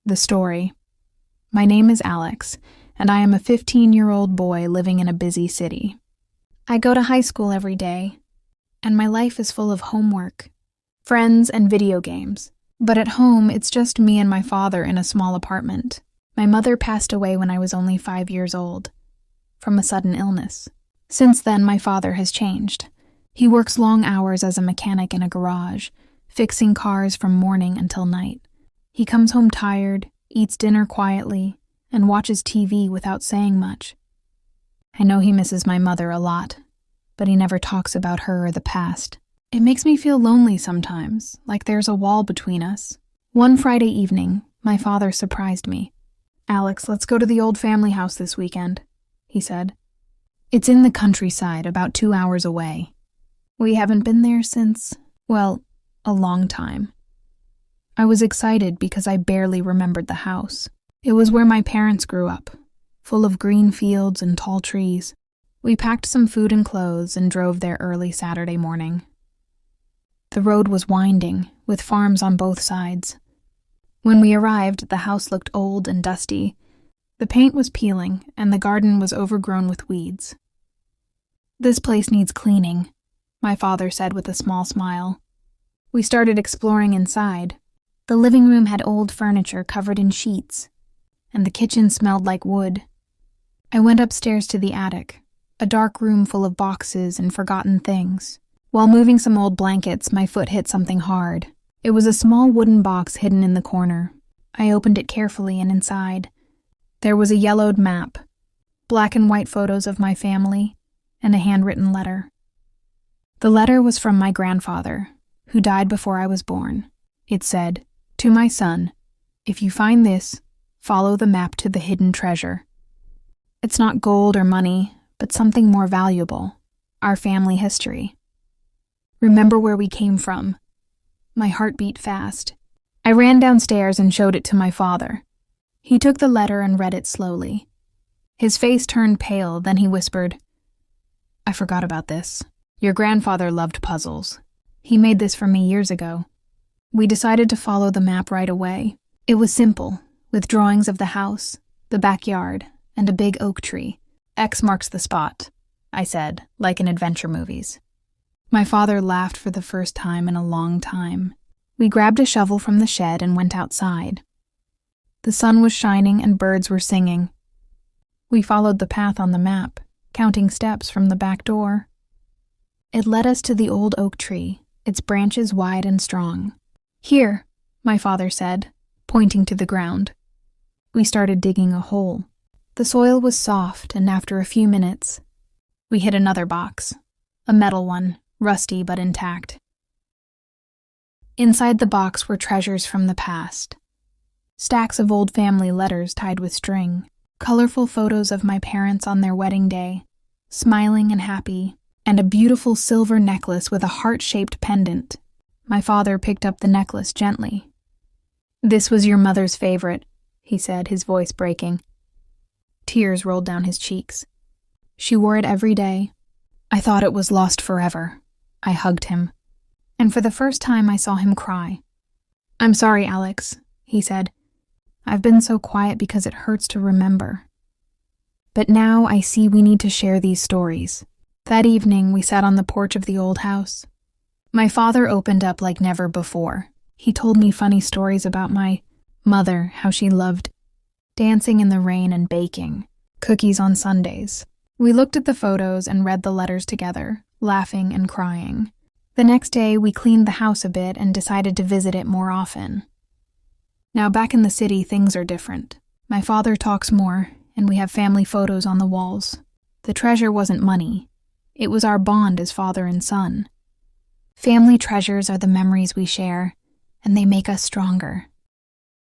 The story. My name is Alex, and I am a 15-year-old boy living in a busy city. I go to high school every day, and my life is full of homework, friends, and video games. But at home, it's just me and my father in a small apartment. My mother passed away when I was only 5 years old, from a sudden illness. Since then, my father has changed. He works long hours as a mechanic in a garage, fixing cars from morning until night. He comes home tired, eats dinner quietly, and watches TV without saying much. I know he misses my mother a lot, but he never talks about her or the past. It makes me feel lonely sometimes, like there's a wall between us. One Friday evening, my father surprised me. "Alex, let's go to the old family house this weekend," he said. "It's in the countryside, about 2 hours away. We haven't been there since, well, a long time." I was excited because I barely remembered the house. It was where my parents grew up, full of green fields and tall trees. We packed some food and clothes and drove there early Saturday morning. The road was winding, with farms on both sides. When we arrived, the house looked old and dusty. The paint was peeling, and the garden was overgrown with weeds. "This place needs cleaning," my father said with a small smile. We started exploring inside. The living room had old furniture covered in sheets, and the kitchen smelled like wood. I went upstairs to the attic, a dark room full of boxes and forgotten things. While moving some old blankets, my foot hit something hard. It was a small wooden box hidden in the corner. I opened it carefully, and inside, there was a yellowed map, black and white photos of my family, and a handwritten letter. The letter was from my grandfather, who died before I was born. It said, "To my son, if you find this, follow the map to the hidden treasure." It's not gold or money, but something more valuable, our family history. Remember where we came from. My heart beat fast. I ran downstairs and showed it to my father. He took the letter and read it slowly. His face turned pale, then he whispered, "I forgot about this. Your grandfather loved puzzles. He made this for me years ago." We decided to follow the map right away. It was simple, with drawings of the house, the backyard, and a big oak tree. "X marks the spot," I said, like in adventure movies. My father laughed for the first time in a long time. We grabbed a shovel from the shed and went outside. The sun was shining and birds were singing. We followed the path on the map, counting steps from the back door. It led us to the old oak tree, its branches wide and strong. "Here," my father said, pointing to the ground. We started digging a hole. The soil was soft, and after a few minutes, we hit another box, a metal one, rusty but intact. Inside the box were treasures from the past. Stacks of old family letters tied with string, colorful photos of my parents on their wedding day, smiling and happy, and a beautiful silver necklace with a heart-shaped pendant. My father picked up the necklace gently. "This was your mother's favorite," he said, his voice breaking. Tears rolled down his cheeks. "She wore it every day. I thought it was lost forever." I hugged him, and for the first time I saw him cry. "I'm sorry, Alex," he said. "I've been so quiet because it hurts to remember. But now I see we need to share these stories." That evening, we sat on the porch of the old house. My father opened up like never before. He told me funny stories about my mother, how she loved dancing in the rain and baking cookies on Sundays. We looked at the photos and read the letters together, laughing and crying. The next day, we cleaned the house a bit and decided to visit it more often. Now back in the city, things are different. My father talks more, and we have family photos on the walls. The treasure wasn't money. It was our bond as father and son. Family treasures are the memories we share, and they make us stronger.